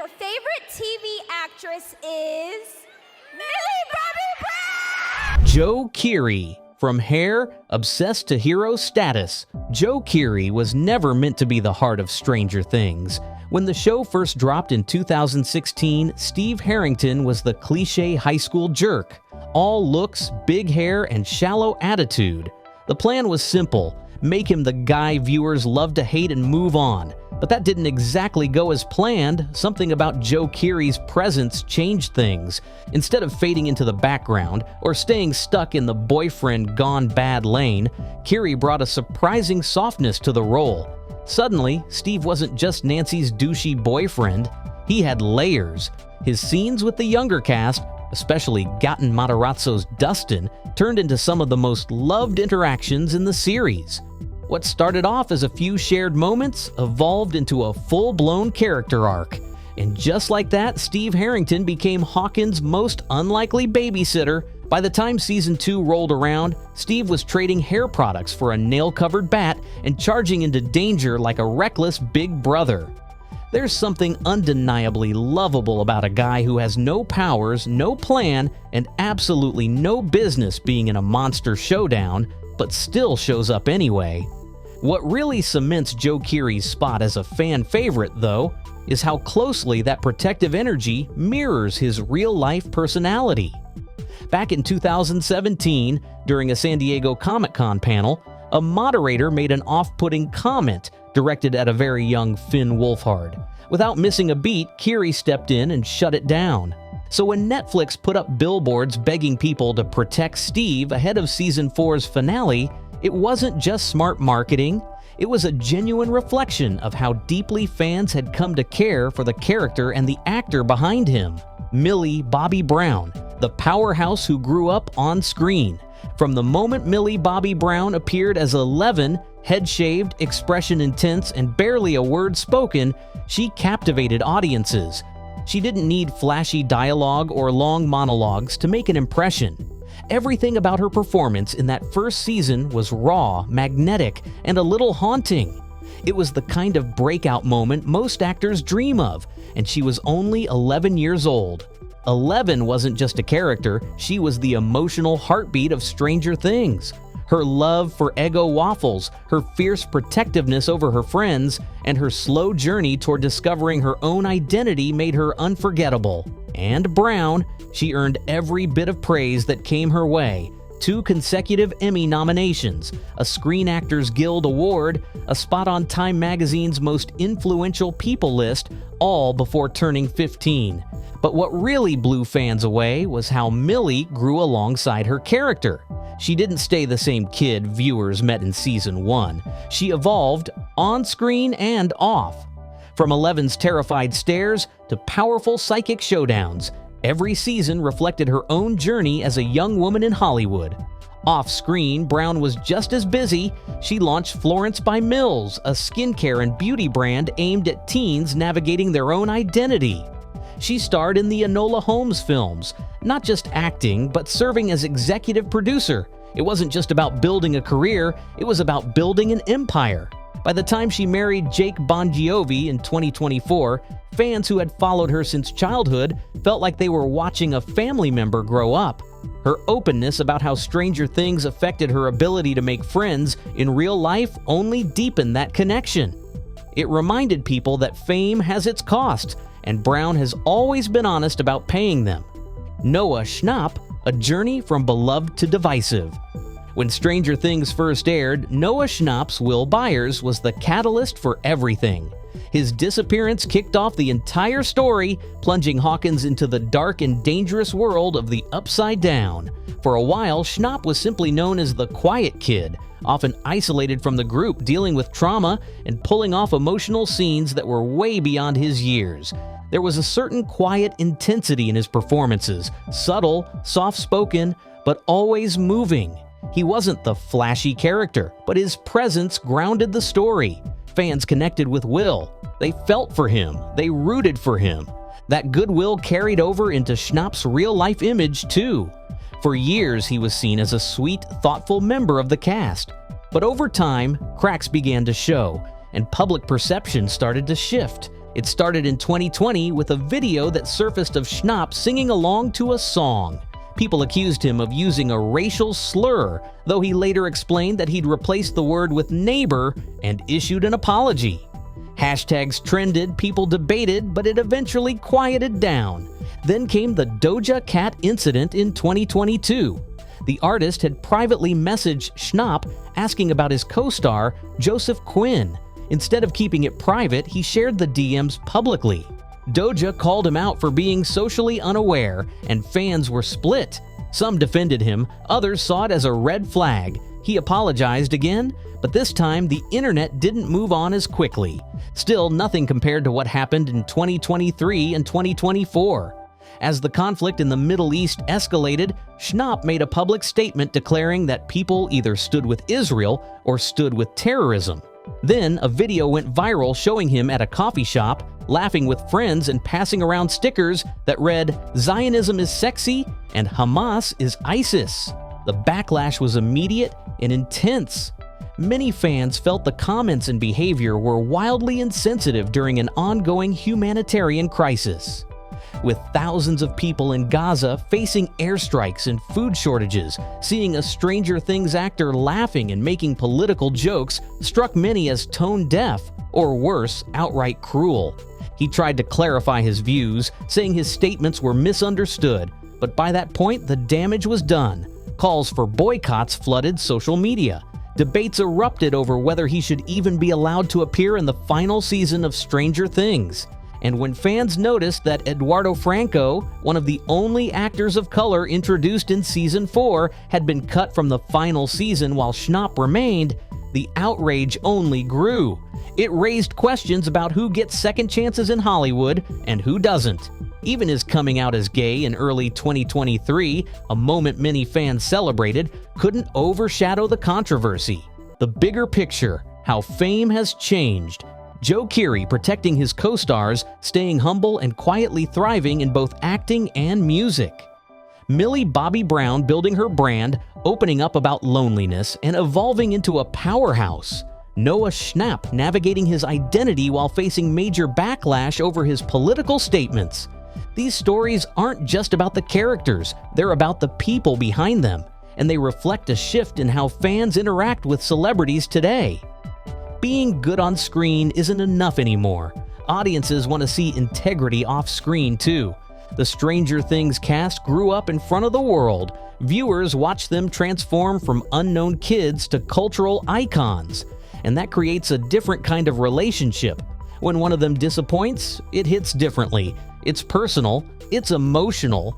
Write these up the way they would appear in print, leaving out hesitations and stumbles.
favorite TV actress is Millie Bobby Brown! Joe Keery. From hair obsessed to hero status, Joe Keery was never meant to be the heart of Stranger Things. When the show first dropped in 2016, Steve Harrington was the cliché high school jerk. All looks, big hair, and shallow attitude. The plan was simple: make him the guy viewers love to hate and move on. But that didn't exactly go as planned. Something about Joe Keery's presence changed things. Instead of fading into the background or staying stuck in the boyfriend gone bad lane, Keery brought a surprising softness to the role. Suddenly, Steve wasn't just Nancy's douchey boyfriend. He had layers. His scenes with the younger cast, especially Gaten Matarazzo's Dustin, turned into some of the most loved interactions in the series. What started off as a few shared moments evolved into a full-blown character arc. And just like that, Steve Harrington became Hawkins' most unlikely babysitter. By the time Season 2 rolled around, Steve was trading hair products for a nail-covered bat and charging into danger like a reckless big brother. There's something undeniably lovable about a guy who has no powers, no plan, and absolutely no business being in a monster showdown, but still shows up anyway. What really cements Joe Keery's spot as a fan favorite, though, is how closely that protective energy mirrors his real-life personality. Back in 2017, during a San Diego Comic-Con panel, a moderator made an off-putting comment directed at a very young Finn Wolfhard. Without missing a beat, Keery stepped in and shut it down. So when Netflix put up billboards begging people to protect Steve ahead of Season 4's finale, it wasn't just smart marketing. It was a genuine reflection of how deeply fans had come to care for the character and the actor behind him, Millie Bobby Brown, the powerhouse who grew up on screen. From the moment Millie Bobby Brown appeared as 11, head-shaved, expression intense, and barely a word spoken, she captivated audiences. She didn't need flashy dialogue or long monologues to make an impression. Everything about her performance in that first season was raw, magnetic, and a little haunting. It was the kind of breakout moment most actors dream of, and she was only 11 years old. 11 wasn't just a character, she was the emotional heartbeat of Stranger Things. Her love for Eggo waffles, her fierce protectiveness over her friends, and her slow journey toward discovering her own identity made her unforgettable. And Brown, she earned every bit of praise that came her way. 2 consecutive Emmy nominations, a Screen Actors Guild Award, a spot on Time Magazine's most influential people list, all before turning 15. But what really blew fans away was how Millie grew alongside her character. She didn't stay the same kid viewers met in Season 1. She evolved on screen and off. From Eleven's terrified stares to powerful psychic showdowns, every season reflected her own journey as a young woman in Hollywood. Off-screen, Brown was just as busy. She launched Florence by Mills, a skincare and beauty brand aimed at teens navigating their own identity. She starred in the Enola Holmes films, not just acting, but serving as executive producer. It wasn't just about building a career, it was about building an empire. By the time she married Jake Bon Jovi in 2024, fans who had followed her since childhood felt like they were watching a family member grow up. Her openness about how Stranger Things affected her ability to make friends in real life only deepened that connection. It reminded people that fame has its cost, and Brown has always been honest about paying them. Noah Schnapp, A Journey from Beloved to Divisive. When Stranger Things first aired, Noah Schnapp's Will Byers was the catalyst for everything. His disappearance kicked off the entire story, plunging Hawkins into the dark and dangerous world of the Upside Down. For a while, Schnapp was simply known as the quiet kid, often isolated from the group, dealing with trauma and pulling off emotional scenes that were way beyond his years. There was a certain quiet intensity in his performances, subtle, soft-spoken, but always moving. He wasn't the flashy character, but his presence grounded the story. Fans connected with Will. They felt for him. They rooted for him. That goodwill carried over into Schnapp's real-life image, too. For years, he was seen as a sweet, thoughtful member of the cast. But over time, cracks began to show, and public perception started to shift. It started in 2020 with a video that surfaced of Schnapp singing along to a song. People accused him of using a racial slur, though he later explained that he'd replaced the word with neighbor and issued an apology. Hashtags trended, people debated, but it eventually quieted down. Then came the Doja Cat incident in 2022. The artist had privately messaged Schnapp asking about his co-star, Joseph Quinn. Instead of keeping it private, he shared the DMs publicly. Doja called him out for being socially unaware, and fans were split. Some defended him, others saw it as a red flag. He apologized again, but this time the internet didn't move on as quickly. Still, nothing compared to what happened in 2023 and 2024. As the conflict in the Middle East escalated, Schnapp made a public statement declaring that people either stood with Israel or stood with terrorism. Then, a video went viral showing him at a coffee shop, laughing with friends and passing around stickers that read, "Zionism is sexy and Hamas is ISIS." The backlash was immediate and intense. Many fans felt the comments and behavior were wildly insensitive during an ongoing humanitarian crisis. With thousands of people in Gaza facing airstrikes and food shortages, seeing a Stranger Things actor laughing and making political jokes struck many as tone-deaf, or worse, outright cruel. He tried to clarify his views, saying his statements were misunderstood, but by that point the damage was done. Calls for boycotts flooded social media. Debates erupted over whether he should even be allowed to appear in the final season of Stranger Things. And when fans noticed that Eduardo Franco, one of the only actors of color introduced in Season 4, had been cut from the final season while Schnapp remained, the outrage only grew. It raised questions about who gets second chances in Hollywood and who doesn't. Even his coming out as gay in early 2023, a moment many fans celebrated, couldn't overshadow the controversy. The bigger picture, how fame has changed. Joe Keery protecting his co-stars, staying humble and quietly thriving in both acting and music. Millie Bobby Brown building her brand, opening up about loneliness, and evolving into a powerhouse. Noah Schnapp navigating his identity while facing major backlash over his political statements. These stories aren't just about the characters, they're about the people behind them, and they reflect a shift in how fans interact with celebrities today. Being good on screen isn't enough anymore. Audiences want to see integrity off screen too. The Stranger Things cast grew up in front of the world. Viewers watch them transform from unknown kids to cultural icons. And that creates a different kind of relationship. When one of them disappoints, it hits differently. It's personal, it's emotional.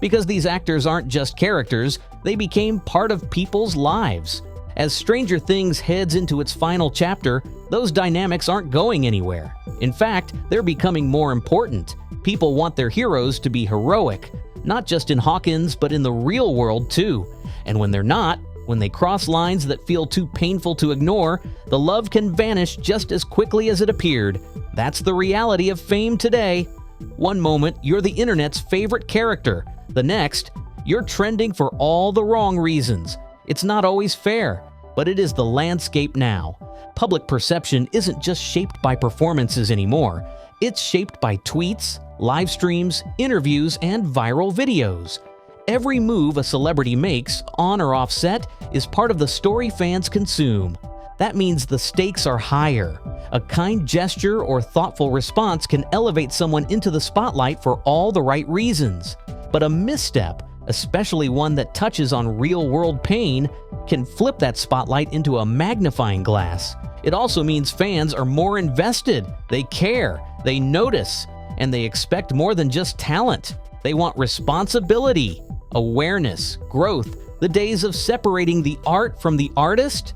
Because these actors aren't just characters, they became part of people's lives. As Stranger Things heads into its final chapter, those dynamics aren't going anywhere. In fact, they're becoming more important. People want their heroes to be heroic, not just in Hawkins, but in the real world too. And when they're not, when they cross lines that feel too painful to ignore, the love can vanish just as quickly as it appeared. That's the reality of fame today. One moment, you're the internet's favorite character. The next, you're trending for all the wrong reasons. It's not always fair, but it is the landscape now. Public perception isn't just shaped by performances anymore. It's shaped by tweets, live streams, interviews, and viral videos. Every move a celebrity makes, on or off set, is part of the story fans consume. That means the stakes are higher. A kind gesture or thoughtful response can elevate someone into the spotlight for all the right reasons. But a misstep, especially one that touches on real-world pain, can flip that spotlight into a magnifying glass. It also means fans are more invested, they care, they notice, and they expect more than just talent. They want responsibility, awareness, growth. The days of separating the art from the artist?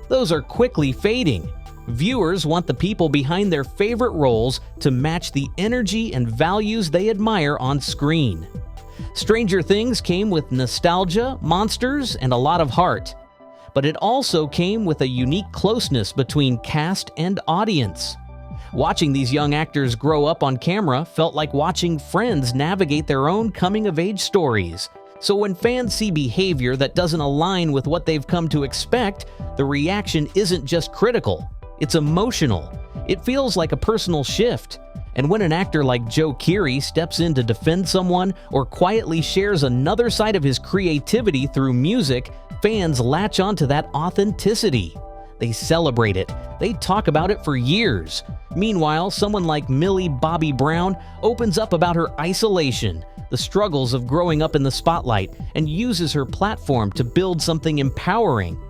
Those are quickly fading. Viewers want the people behind their favorite roles to match the energy and values they admire on screen. Stranger Things came with nostalgia, monsters, and a lot of heart. But it also came with a unique closeness between cast and audience. Watching these young actors grow up on camera felt like watching friends navigate their own coming-of-age stories. So when fans see behavior that doesn't align with what they've come to expect, the reaction isn't just critical, It's emotional. It feels like a personal shift. And when an actor like Joe Keery steps in to defend someone or quietly shares another side of his creativity through music, fans latch onto that authenticity. They celebrate it. They talk about it for years. Meanwhile, someone like Millie Bobby Brown opens up about her isolation, the struggles of growing up in the spotlight, and uses her platform to build something empowering.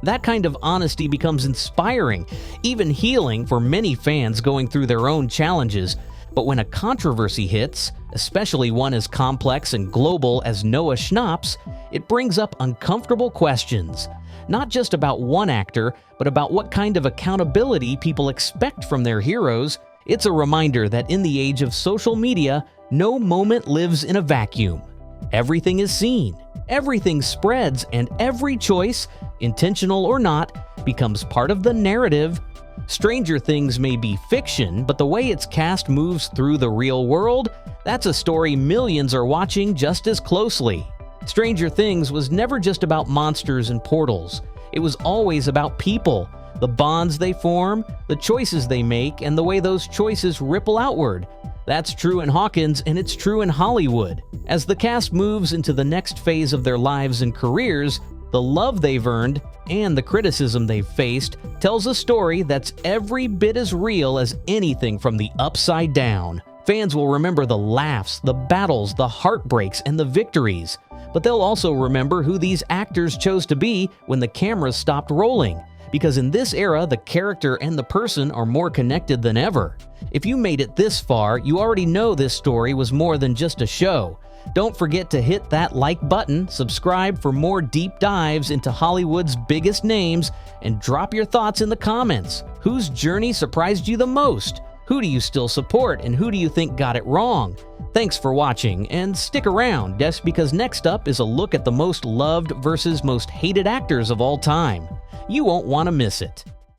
That kind of honesty becomes inspiring, even healing for many fans going through their own challenges. But when a controversy hits, especially one as complex and global as Noah Schnapp's, it brings up uncomfortable questions. Not just about one actor, but about what kind of accountability people expect from their heroes. It's a reminder that in the age of social media, no moment lives in a vacuum. Everything is seen, everything spreads, and every choice, intentional or not, becomes part of the narrative. Stranger Things may be fiction, but the way its cast moves through the real world, that's a story millions are watching just as closely. Stranger Things was never just about monsters and portals. It was always about people, the bonds they form, the choices they make, and the way those choices ripple outward. That's true in Hawkins, and it's true in Hollywood. As the cast moves into the next phase of their lives and careers, the love they've earned and the criticism they've faced tells a story that's every bit as real as anything from the Upside Down. Fans will remember the laughs, the battles, the heartbreaks, and the victories. But they'll also remember who these actors chose to be when the cameras stopped rolling. Because in this era, the character and the person are more connected than ever. If you made it this far, you already know this story was more than just a show. Don't forget to hit that like button, subscribe for more deep dives into Hollywood's biggest names, and drop your thoughts in the comments. Whose journey surprised you the most? Who do you still support, and who do you think got it wrong? Thanks for watching, and stick around, just because next up is a look at the most loved versus most hated actors of all time. You won't want to miss it.